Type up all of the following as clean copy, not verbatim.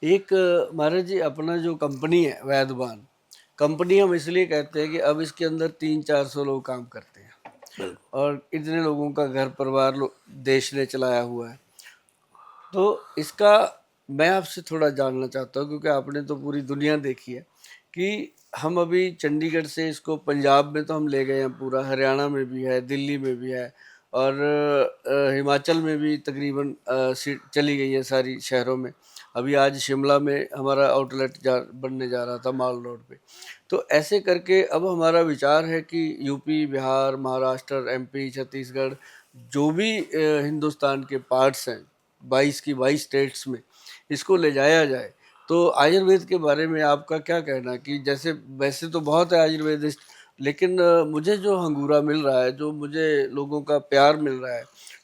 एक महाराज जी अपना जो कंपनी है वैदवान कंपनी, हम इसलिए कहते हैं कि अब इसके अंदर 300-400 लोग काम करते हैं बिल्कुल। और इतने लोगों का घर परिवार देश ने चलाया हुआ है। तो इसका मैं आपसे थोड़ा जानना चाहता हूँ, क्योंकि आपने तो पूरी दुनिया देखी है, कि हम अभी चंडीगढ़ से इसको पंजाब में तो हम ले गए हैं, पूरा हरियाणा में भी है, दिल्ली में भी है, और हिमाचल में भी तकरीबन चली गई है सारी शहरों में। अभी आज शिमला में हमारा आउटलेट बनने जा रहा था माल रोड पे। तो ऐसे करके अब हमारा विचार है कि यूपी, बिहार, महाराष्ट्र, एमपी, छत्तीसगढ़, जो भी हिंदुस्तान के पार्ट्स हैं 22 की 22 स्टेट्स में, इसको ले जाया जाए। तो आयुर्वेद के बारे में आपका क्या कहना, कि जैसे वैसे तो बहुत है आयुर्वेदिस्ट, लेकिन मुझे जो हंगूरा मिल रहा है, जो मुझे लोगों का प्यार मिल रहा है,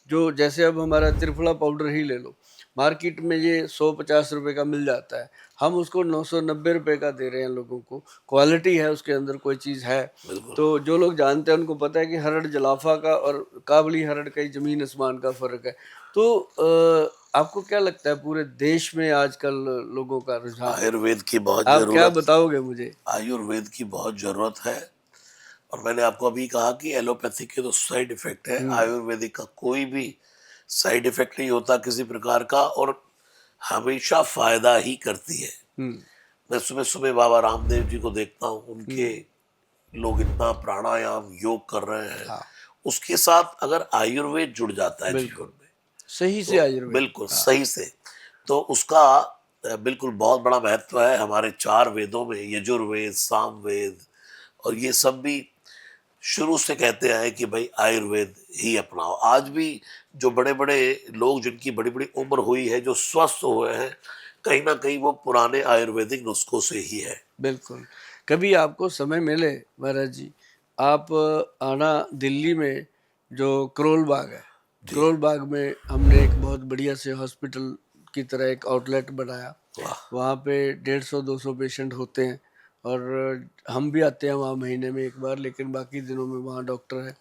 जो जैसे अब हमारा त्रिफला पाउडर ही ले लो, मार्केट में ये 150 रुपये का मिल जाता है, हम उसको 990 रुपये का दे रहे हैं लोगों को। क्वालिटी है उसके अंदर, कोई चीज़ है। बिल्कुल। तो जो लोग जानते हैं उनको पता है कि हरड़ जलाफा का और काबली हरड़ का ही ज़मीन आसमान का फ़र्क है। तो आपको क्या लगता है पूरे देश में आजकल लोगों का रुझान, आयुर्वेद की बहुत आप क्या जरूरत बताओगे मुझे? आयुर्वेद की बहुत जरूरत है। और मैंने आपको अभी कहा कि एलोपैथी के तो साइड इफेक्ट है, हुँ, आयुर्वेदिक का कोई भी साइड इफेक्ट नहीं होता किसी प्रकार का, और हमेशा फायदा ही करती है। हुँ, मैं सुबह सुबह बाबा रामदेव जी को देखता हूँ, उनके हुँ, लोग इतना प्राणायाम योग कर रहे हैं। हाँ, उसके साथ अगर आयुर्वेद जुड़ जाता है जीवन बिल्कुल, में, सही से तो आयुर्वेद, बिल्कुल हाँ, सही से, तो उसका बिल्कुल बहुत बड़ा महत्व है। हमारे 4 वेदों में यजुर्वेद, सामवेद और ये सब भी शुरू से कहते आए कि भाई आयुर्वेद ही अपनाओ। आज भी जो बड़े बड़े लोग जिनकी बड़ी बड़ी उम्र हुई है, जो स्वस्थ हुए हैं, कहीं ना कहीं वो पुराने आयुर्वेदिक नुस्खों से ही है। बिल्कुल। कभी आपको समय मिले महाराज जी, आप आना दिल्ली में, जो करोल बाग है, जी। करोल बाग में हमने एक बहुत बढ़िया से हॉस्पिटल की तरह एक आउटलेट बनाया। वाह। वहाँ पे 150-200 पेशेंट होते हैं, और हम भी आते हैं वहाँ महीने में एक बार, लेकिन बाकी दिनों में वहाँ डॉक्टर है।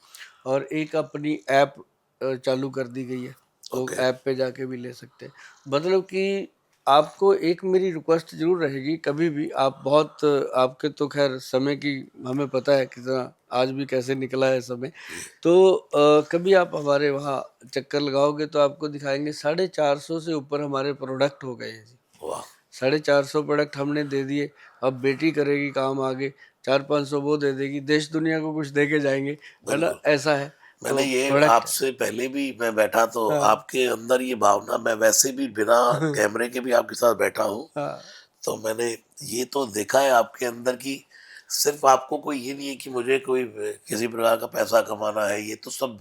और एक अपनी ऐप चालू कर दी गई है, लोग ओके। ऐप पे जाके भी ले सकते हैं। मतलब कि आपको एक मेरी रिक्वेस्ट ज़रूर रहेगी, कभी भी आप बहुत आपके तो ख़ैर समय की हमें पता है कितना आज भी कैसे निकला है समय। जी। तो कभी आप हमारे वहाँ चक्कर लगाओगे तो आपको दिखाएँगे, 450 से ऊपर हमारे प्रोडक्ट हो गए हैं जी। वाह। 450 प्रोडक्ट हमने दे दिए, अब बेटी करेगी काम आगे, 400-500 वो दे देगी, देश दुनिया को कुछ दे के जाएँगे, है ना? बिल्कुल। ऐसा है, मैंने तो ये प्रोडक्ट है। आपसे पहले भी मैं बैठा तो हाँ, आपके अंदर ये भावना, मैं वैसे भी बिना कैमरे के भी आपके साथ बैठा हूँ, हाँ, तो मैंने ये तो देखा है आपके अंदर की, सिर्फ आपको कोई ये नहीं है कि मुझे कोई किसी प्रकार का पैसा कमाना है, ये तो सब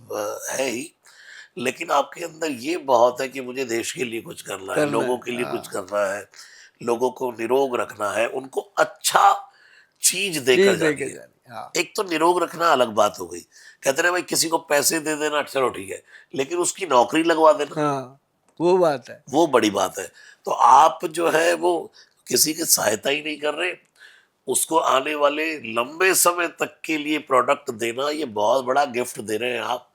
है ही, लेकिन आपके अंदर ये बहुत है कि मुझे देश के लिए कुछ करना है, करना लोगों है, के लिए कुछ हाँ, करना है, लोगों को निरोग रखना है, उनको अच्छा चीज देकर चीज़ दे जानी के है। जानी, हाँ, एक तो निरोग रखना अलग बात हो गई, कहते रहे भाई किसी को पैसे दे देना चलो ठीक है, लेकिन उसकी नौकरी लगवा देना हाँ, वो बात है। वो बड़ी बात है। तो आप जो है वो किसी की सहायता ही नहीं कर रहे, उसको आने वाले लंबे समय तक के लिए प्रोडक्ट देना, ये बहुत बड़ा गिफ्ट दे रहे हैं आप।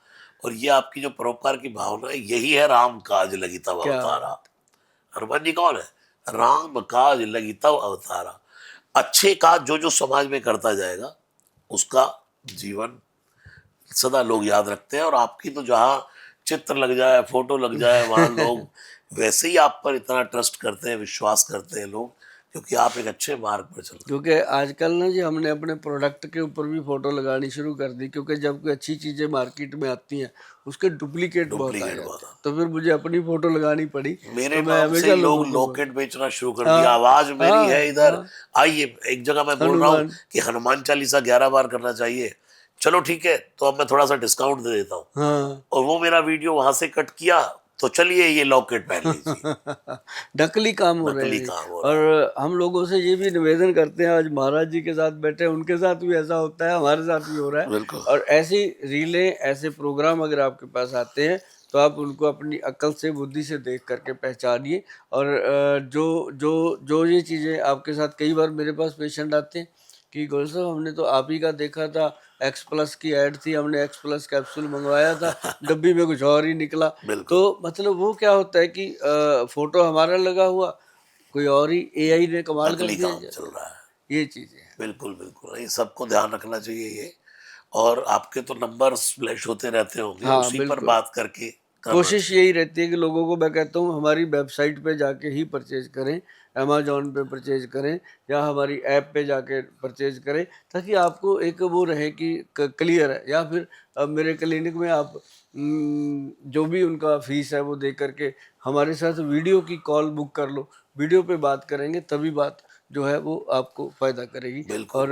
और ये आपकी जो परोपकार की भावना है, यही है राम काज लगी तब क्या अवतारा। बात! हनुमान जी कौन है? राम काज लगी तब अवतारा। अच्छे काज जो जो समाज में करता जाएगा, उसका जीवन सदा लोग याद रखते हैं। और आपकी तो जहाँ चित्र लग जाए, फोटो लग जाए, वहां लोग वैसे ही आप पर इतना ट्रस्ट करते हैं, विश्वास करते हैं लोग, क्योंकि आप एक अच्छे मार्ग पर चल रहे हैं। क्योंकि आजकल ना जी हमने अपने प्रोडक्ट के ऊपर भी फ़ोटो लगानी शुरू कर दी, क्योंकि जब कोई अच्छी चीज़ें मार्केट में आती हैं, उसके डुप्लीकेट बहुत आ डुप्लीकेट जाते हैं। वाला। तो फिर मुझे अपनी फ़ोटो लगानी पड़ी, मेरे तो मैं नाम से ही हमेशा लोग लोगों को लॉकेट बेचना शुरू कर दिया, हाँ, आवाज मेरी है हाँ, इधर, हाँ, आइए। एक जगह मैं बोल रहा हूँ हनुमान, कि हनुमान चालीसा 11 बार करना चाहिए, चलो ठीक है, तो अब मैं थोड़ा सा डिस्काउंट दे देता हूँ। हाँ। और वो मेरा वीडियो वहां से कट किया, तो चलिए ये लॉकेट पहन लीजिए। नकली काम हो रहे हैं नकली जी। काम हो रहा है। और हम लोगों से ये भी निवेदन करते हैं, आज महाराज जी के साथ बैठे हैं, उनके साथ भी ऐसा होता है, हमारे साथ भी हो रहा है। बिल्कुल। और ऐसी रीलें, ऐसे प्रोग्राम अगर आपके पास आते हैं, तो आप उनको अपनी अक्ल से, बुद्धि से देख करके पहचानिए। और जो जो जो ये चीज़ें आपके साथ, कई बार मेरे पास पेशेंट आते हैं कि गोल साहब हमने तो आप ही का देखा था, एक्स प्लस की ऐड थी, हमने एक्स प्लस कैप्सूल मंगवाया था, डब्बी में कुछ और ही निकला। तो बिल्कुल। मतलब वो क्या होता है कि फ़ोटो हमारा लगा हुआ, कोई और ही एआई ने कमाल कर नकली दिया काम चल रहा है। ये चीजें हैं। बिल्कुल बिल्कुल, नहीं सबको ध्यान रखना चाहिए ये। और आपके तो नंबर्स फ्लैश होते रहते होंगे, हाँ उसी पर बिल्कुल, बात करके करना कोशिश चाहिए। यही रहती है कि लोगों को मैं कहता हूँ हमारी वेबसाइट पे जाके ही परचेज करें, अमेज़न पे परचेज करें या हमारी ऐप पे जाके परचेज करें, ताकि आपको एक वो रहे कि क्लियर है। या फिर मेरे क्लिनिक में आप जो भी उनका फीस है वो दे करके हमारे साथ वीडियो की कॉल बुक कर लो, वीडियो पे बात करेंगे तभी बात जो है वो आपको फ़ायदा करेगी। बिल्कुल। और